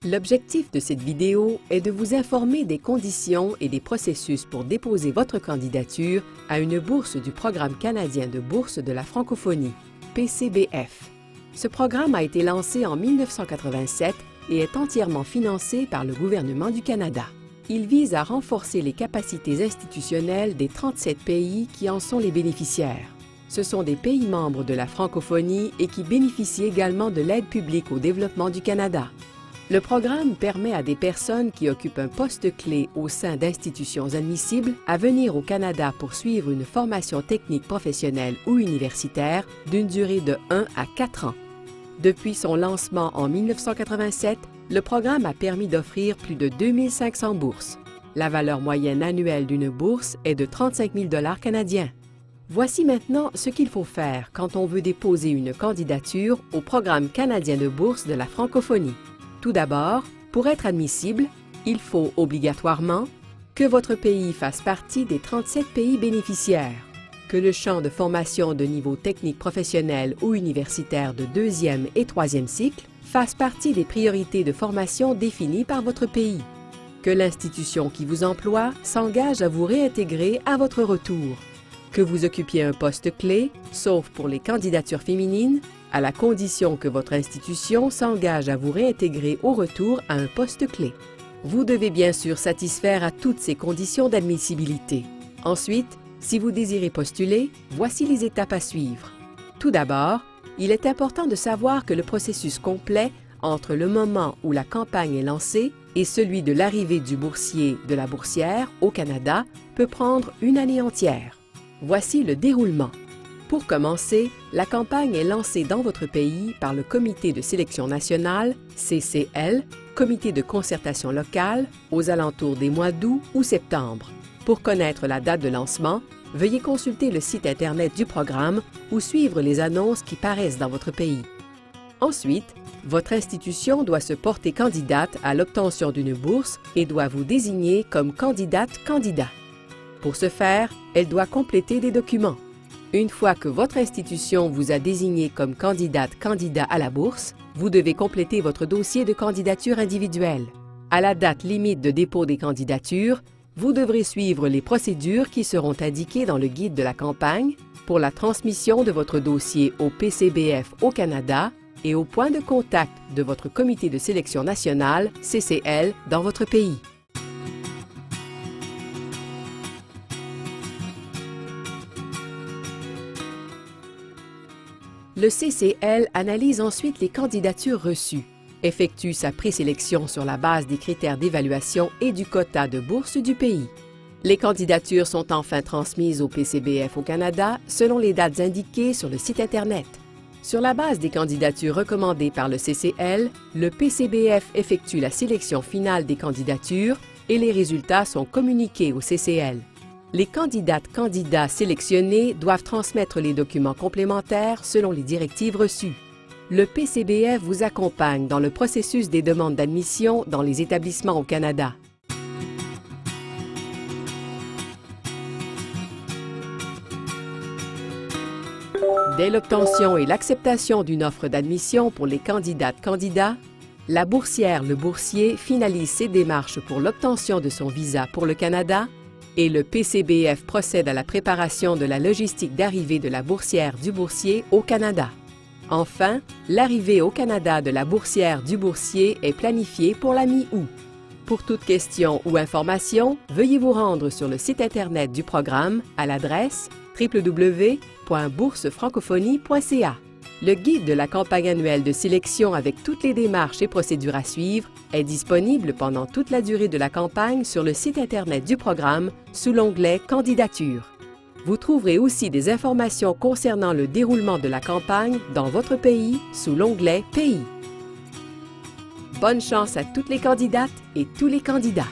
L'objectif de cette vidéo est de vous informer des conditions et des processus pour déposer votre candidature à une bourse du Programme canadien de bourse de la francophonie, PCBF. Ce programme a été lancé en 1987 et est entièrement financé par le gouvernement du Canada. Il vise à renforcer les capacités institutionnelles des 37 pays qui en sont les bénéficiaires. Ce sont des pays membres de la francophonie et qui bénéficient également de l'aide publique au développement du Canada. Le programme permet à des personnes qui occupent un poste clé au sein d'institutions admissibles à venir au Canada pour suivre une formation technique professionnelle ou universitaire d'une durée de 1 à 4 ans. Depuis son lancement en 1987, le programme a permis d'offrir plus de 2500 bourses. La valeur moyenne annuelle d'une bourse est de 35 000 $ canadiens. Voici maintenant ce qu'il faut faire quand on veut déposer une candidature au Programme canadien de bourse de la francophonie. Tout d'abord, pour être admissible, il faut obligatoirement que votre pays fasse partie des 37 pays bénéficiaires, que le champ de formation de niveau technique professionnel ou universitaire de 2e et 3e cycle fasse partie des priorités de formation définies par votre pays, que l'institution qui vous emploie s'engage à vous réintégrer à votre retour, que vous occupiez un poste clé, sauf pour les candidatures féminines, à la condition que votre institution s'engage à vous réintégrer au retour à un poste clé. Vous devez bien sûr satisfaire à toutes ces conditions d'admissibilité. Ensuite, si vous désirez postuler, voici les étapes à suivre. Tout d'abord, il est important de savoir que le processus complet entre le moment où la campagne est lancée et celui de l'arrivée du boursier de la boursière au Canada peut prendre une année entière. Voici le déroulement. Pour commencer, la campagne est lancée dans votre pays par le Comité de sélection nationale, CCL, Comité de concertation locale, aux alentours des mois d'août ou septembre. Pour connaître la date de lancement, veuillez consulter le site Internet du programme ou suivre les annonces qui paraissent dans votre pays. Ensuite, votre institution doit se porter candidate à l'obtention d'une bourse et doit vous désigner comme candidate-candidat. Pour ce faire, elle doit compléter des documents. Une fois que votre institution vous a désigné comme candidate-candidat à la bourse, vous devez compléter votre dossier de candidature individuelle. À la date limite de dépôt des candidatures, vous devrez suivre les procédures qui seront indiquées dans le guide de la campagne pour la transmission de votre dossier au PCBF au Canada et au point de contact de votre comité de sélection nationale, CCL, dans votre pays. Le CCL analyse ensuite les candidatures reçues, effectue sa présélection sur la base des critères d'évaluation et du quota de bourse du pays. Les candidatures sont enfin transmises au PCBF au Canada selon les dates indiquées sur le site Internet. Sur la base des candidatures recommandées par le CCL, le PCBF effectue la sélection finale des candidatures et les résultats sont communiqués au CCL. Les candidates-candidats sélectionnés doivent transmettre les documents complémentaires selon les directives reçues. Le PCBF vous accompagne dans le processus des demandes d'admission dans les établissements au Canada. Dès l'obtention et l'acceptation d'une offre d'admission pour les candidates-candidats, la boursière, le boursier finalise ses démarches pour l'obtention de son visa pour le Canada et le PCBF procède à la préparation de la logistique d'arrivée de la boursière du boursier au Canada. Enfin, l'arrivée au Canada de la boursière du boursier est planifiée pour la mi-août. Pour toute question ou information, veuillez vous rendre sur le site Internet du programme à l'adresse www.boursefrancophonie.ca. Le guide de la campagne annuelle de sélection avec toutes les démarches et procédures à suivre est disponible pendant toute la durée de la campagne sur le site Internet du programme sous l'onglet « Candidature ». Vous trouverez aussi des informations concernant le déroulement de la campagne dans votre pays sous l'onglet « Pays ». Bonne chance à toutes les candidates et tous les candidats!